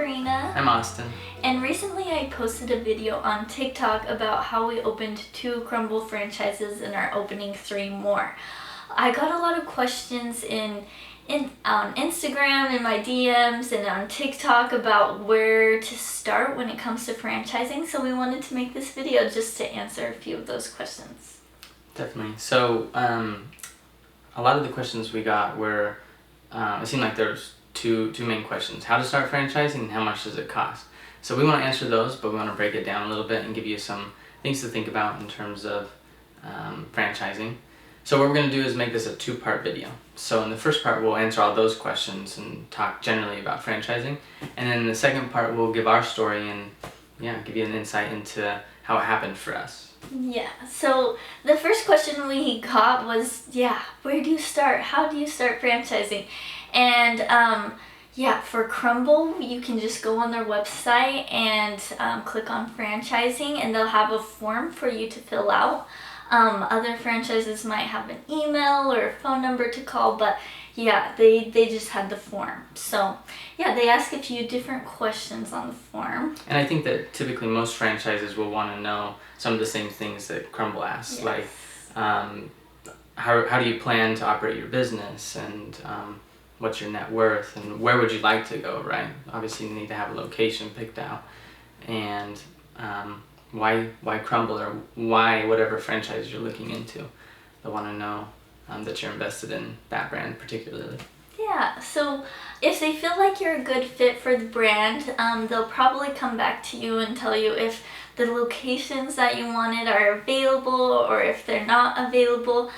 Karina. I'm Austin. And recently I posted a video on TikTok about how we opened 2 Crumbl franchises and are opening 3 more. I got a lot of questions on Instagram, in my DMs, and on TikTok about where to start when it comes to franchising, so we wanted to make this video just to answer a few of those questions. Definitely. So a lot of the questions we got were, it seemed like there's two main questions: how to start franchising and how much does it cost. So we want to answer those, but we want to break it down a little bit and give you some things to think about in terms of franchising. So what we're going to do is make this a 2-part video. So in the first part we'll answer all those questions and talk generally about franchising, and then in the second part we'll give our story and give you an insight into how it happened for us. Yeah, so the first question we got was, where do you start? How do you start franchising? And for Crumbl, you can just go on their website and click on franchising, and they'll have a form for you to fill out. Other franchises might have an email or a phone number to call, but they just had the form. So they ask a few different questions on the form. And I think that typically most franchises will want to know some of the same things that Crumbl asks, Yes. like how do you plan to operate your business, and what's your net worth, and where would you like to go, right? Obviously you need to have a location picked out, and why Crumbl, or why whatever franchise you're looking into. They'll want to know that you're invested in that brand particularly. Yeah, so if they feel like you're a good fit for the brand, they'll probably come back to you and tell you if the locations that you wanted are available, or if they're not available.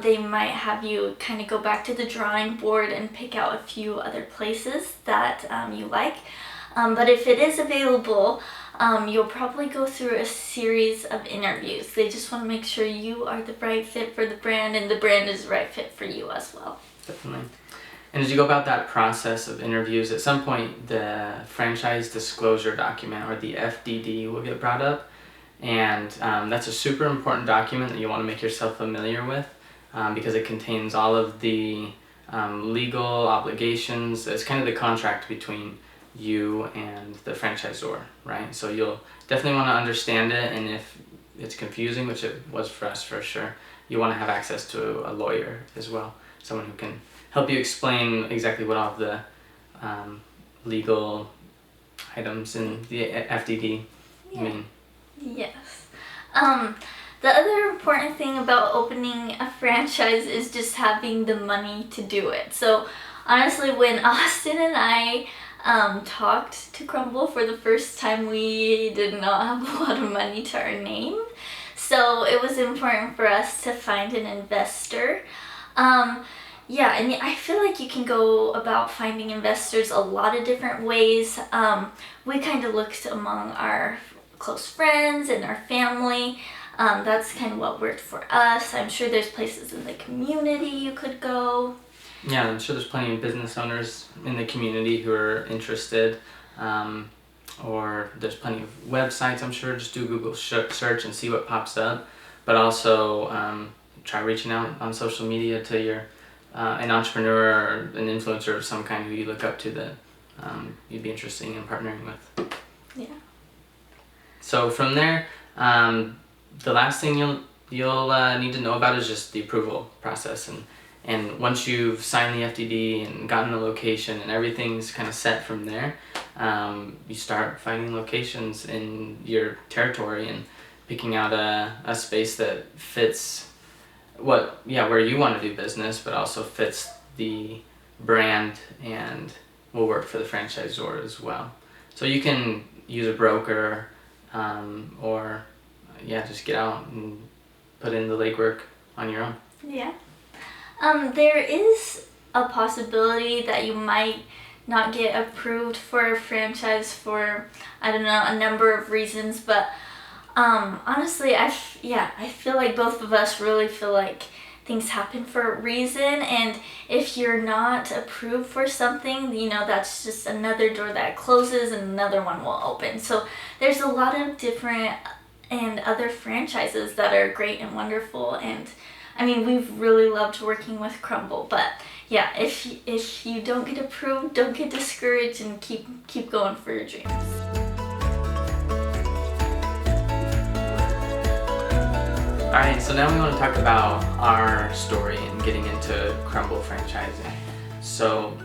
They might have you kind of go back to the drawing board and pick out a few other places that you like. But if it is available, you'll probably go through a series of interviews. They just want to make sure you are the right fit for the brand and the brand is the right fit for you as well. Definitely. And as you go about that process of interviews, at some point the franchise disclosure document, or the FDD, will get brought up. And that's a super important document that you want to make yourself familiar with, because it contains all of the legal obligations. It's kind of the contract between you and the franchisor, right? So you'll definitely want to understand it, and if it's confusing, which it was for us for sure, you want to have access to a lawyer as well, someone who can help you explain exactly what all of the legal items in the FDD mean. Yes. The other important thing about opening a franchise is just having the money to do it. So honestly, when Austin and I talked to Crumbl for the first time, we did not have a lot of money to our name. So it was important for us to find an investor. And I feel like you can go about finding investors a lot of different ways. We kind of looked among our close friends and our family. That's kind of what worked for us. I'm sure there's places in the community you could go. Yeah, I'm sure there's plenty of business owners in the community who are interested, or there's plenty of websites, I'm sure. Just do Google search and see what pops up, but also try reaching out on social media to your an entrepreneur or an influencer of some kind who you look up to that you'd be interested in partnering with. Yeah. So from there, the last thing you'll need to know about is just the approval process, and once you've signed the FDD and gotten the location and everything's kind of set from there, you start finding locations in your territory and picking out a space that fits where you want to do business, but also fits the brand and will work for the franchisor as well. So you can use a broker, or just get out and put in the legwork on your own. Yeah. There is a possibility that you might not get approved for a franchise for, a number of reasons, but honestly, I feel like both of us really feel like things happen for a reason, and if you're not approved for something, that's just another door that closes and another one will open. So there's a lot of different and other franchises that are great and wonderful, and we've really loved working with Crumbl, but yeah, if you don't get approved, don't get discouraged, and keep going for your dreams. Alright, so now we want to talk about our story and getting into Crumbl franchising. So,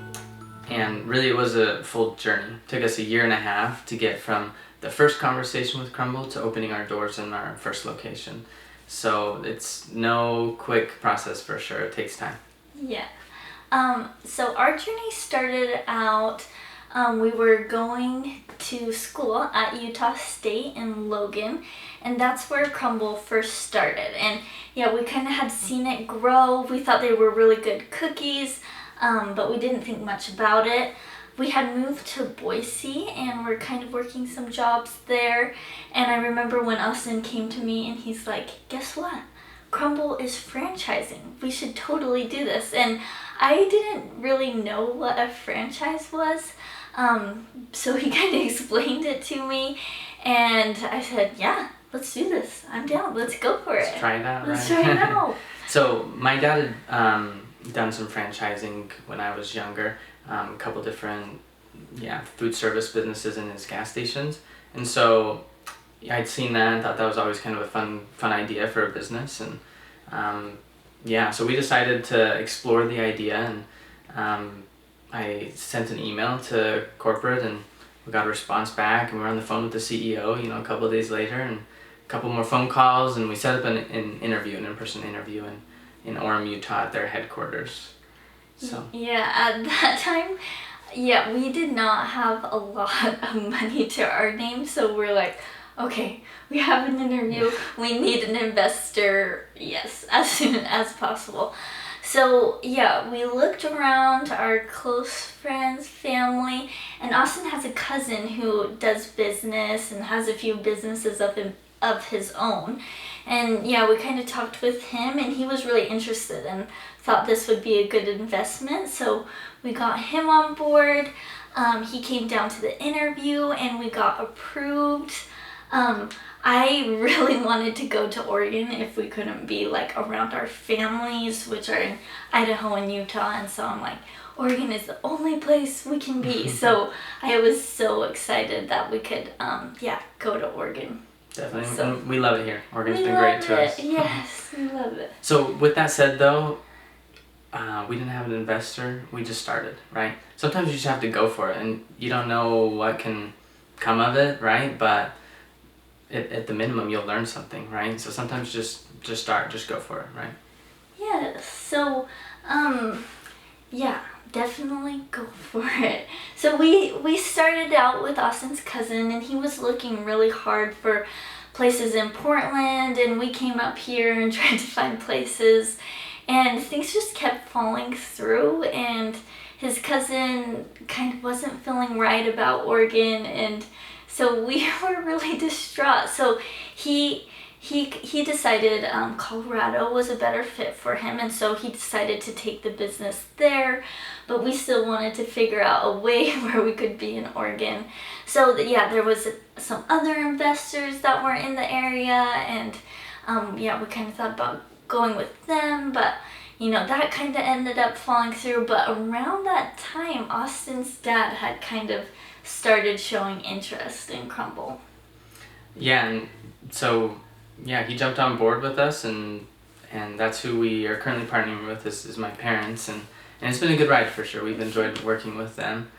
and really it was a full journey. It took us 1.5 years to get from the first conversation with Crumbl to opening our doors in our first location. So it's no quick process for sure, it takes time. Yeah. So our journey started out, we were going to school at Utah State in Logan, and that's where Crumbl first started. And yeah, we kind of had seen it grow. We thought they were really good cookies, but we didn't think much about it. We had moved to Boise and we're kind of working some jobs there. And I remember when Austin came to me and he's like, guess what? Crumbl is franchising. We should totally do this. And I didn't really know what a franchise was. So he kind of explained it to me. And I said, yeah, let's do this. I'm down. Let's go for it. Let's try it out, Let's right? try it out. So my dad had done some franchising when I was younger. A couple different food service businesses in his gas stations, and so I'd seen that and thought that was always kind of a fun idea for a business. And so we decided to explore the idea, and I sent an email to corporate and we got a response back, and we were on the phone with the CEO a couple of days later, and a couple more phone calls, and we set up an in-person interview in Orem, Utah at their headquarters. So. Yeah, at that time, we did not have a lot of money to our name, so we're like, okay, we have an interview, we need an investor, yes, as soon as possible. So we looked around our close friends, family, and Austin has a cousin who does business and has a few businesses of his own. And we kind of talked with him, and he was really interested and thought this would be a good investment. So we got him on board. He came down to the interview and we got approved. I really wanted to go to Oregon if we couldn't be like around our families, which are in Idaho and Utah. And so I'm like, Oregon is the only place we can be. So I was so excited that we could go to Oregon. Definitely, So, and we love it here. Oregon's been great to us. Yes, we love it. So with that said though, we didn't have an investor, we just started, right? Sometimes you just have to go for it, and you don't know what can come of it, right? But at the minimum, you'll learn something, right? So sometimes just start, just go for it, right? Yeah, so, definitely go for it. So we started out with Austin's cousin, and he was looking really hard for places in Portland, and we came up here and tried to find places, and things just kept falling through, and his cousin kind of wasn't feeling right about Oregon, and so we were really distraught. So he decided Colorado was a better fit for him, and so he decided to take the business there, but we still wanted to figure out a way where we could be in Oregon. So there was some other investors that were in the area, and we kind of thought about going with them, but that kind of ended up falling through. But around that time, Austin's dad had kind of started showing interest in Crumbl. Yeah, and so he jumped on board with us, and that's who we are currently partnering with is my parents, and it's been a good ride for sure. We've enjoyed working with them.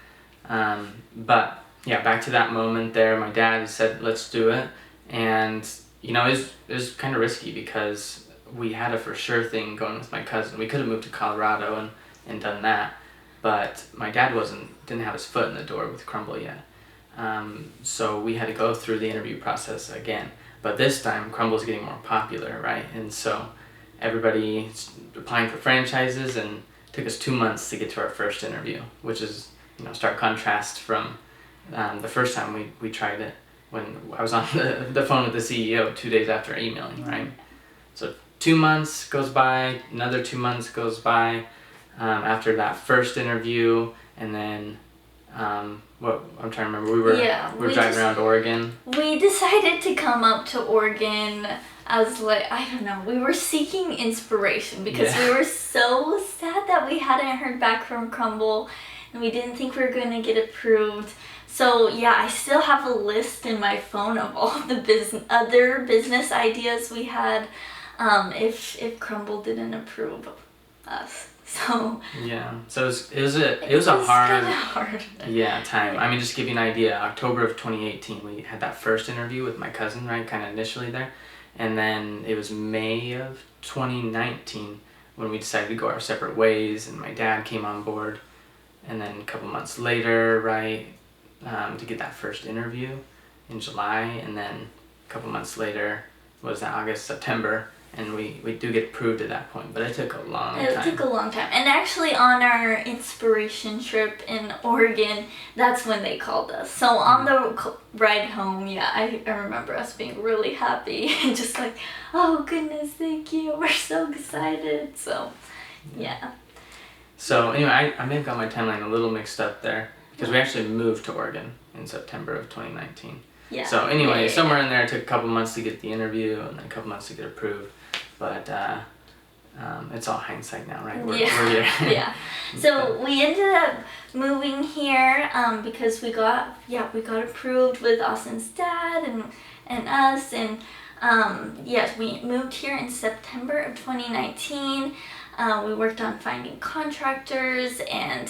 But back to that moment there, my dad said, let's do it. And it was kind of risky because we had a for sure thing going with my cousin. We could have moved to Colorado and done that, but my dad didn't have his foot in the door with Crumbl yet. So we had to go through the interview process again. But this time, Crumbl's getting more popular, right? And so everybody's applying for franchises, and it took us 2 months to get to our first interview, which is, stark contrast from the first time we tried it when I was on the phone with the CEO 2 days after emailing, right? So 2 months goes by, another 2 months goes by after that first interview, and then what I'm trying to remember. We were driving around Oregon. We decided to come up to Oregon as like, I don't know, we were seeking inspiration because we were so sad that we hadn't heard back from Crumbl and we didn't think we were going to get approved. So yeah, I still have a list in my phone of all the other business ideas we had if Crumbl didn't approve us. So yeah, so it was a hard time. I mean, just to give you an idea, October of 2018 we had that first interview with my cousin, right, kind of initially there, and then it was May of 2019 when we decided to go our separate ways, and my dad came on board, and then a couple months later, right, to get that first interview in July, and then a couple months later was that August, September. And we do get approved at that point, but it took a long time. It took a long time. And actually on our inspiration trip in Oregon, that's when they called us. So on the ride home, I remember us being really happy and just like, oh goodness, thank you. We're so excited. So, yeah. So anyway, I may have got my timeline a little mixed up there because we actually moved to Oregon in September of 2019. Yeah. So anyway, somewhere in there it took a couple months to get the interview and then a couple months to get approved. But it's all hindsight now, right? We're here. Yeah. So we ended up moving here because we got approved with Austin's dad and us, and yes, we moved here in September of 2019. We worked on finding contractors and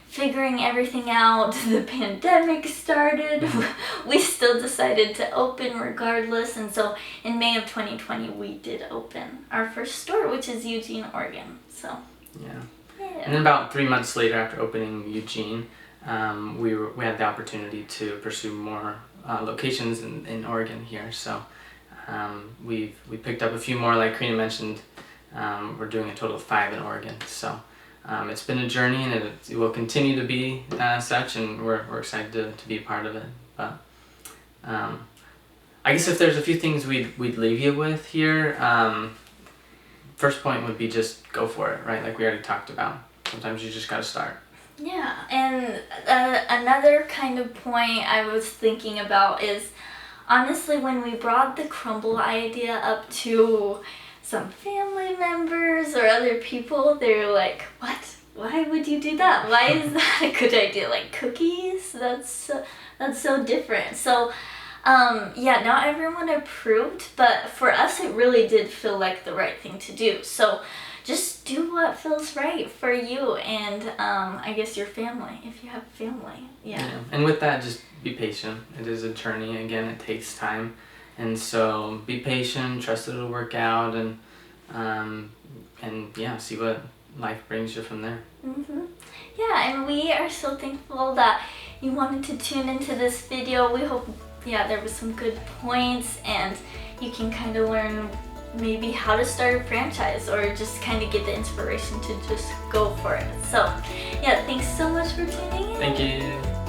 figuring everything out. The pandemic started. We still decided to open regardless, and so in May of 2020 we did open our first store, which is Eugene, Oregon. So yeah. And then about 3 months later, after opening Eugene, we had the opportunity to pursue more locations in Oregon here. So we picked up a few more, like Karina mentioned. We're doing a total of 5 in Oregon. So it's been a journey, and it will continue to be such, and we're excited to be a part of it. But I guess if there's a few things we'd leave you with here, first point would be just go for it, right? Like we already talked about. Sometimes you just gotta start. Yeah, and another kind of point I was thinking about is, honestly, when we brought the Crumbl idea up to some family members or other people, they're like, what? Why would you do that? Why is that a good idea? Like cookies? That's so different. So not everyone approved, but for us it really did feel like the right thing to do. So just do what feels right for you and I guess your family, if you have family. Yeah. And with that, just be patient. It is a journey. Again, it takes time. And so be patient, trust it'll work out, and see what life brings you from there. Yeah, and we are so thankful that you wanted to tune into this video. We hope, there was some good points, and you can kind of learn maybe how to start a franchise or just kind of get the inspiration to just go for it. So, thanks so much for tuning in. Thank you.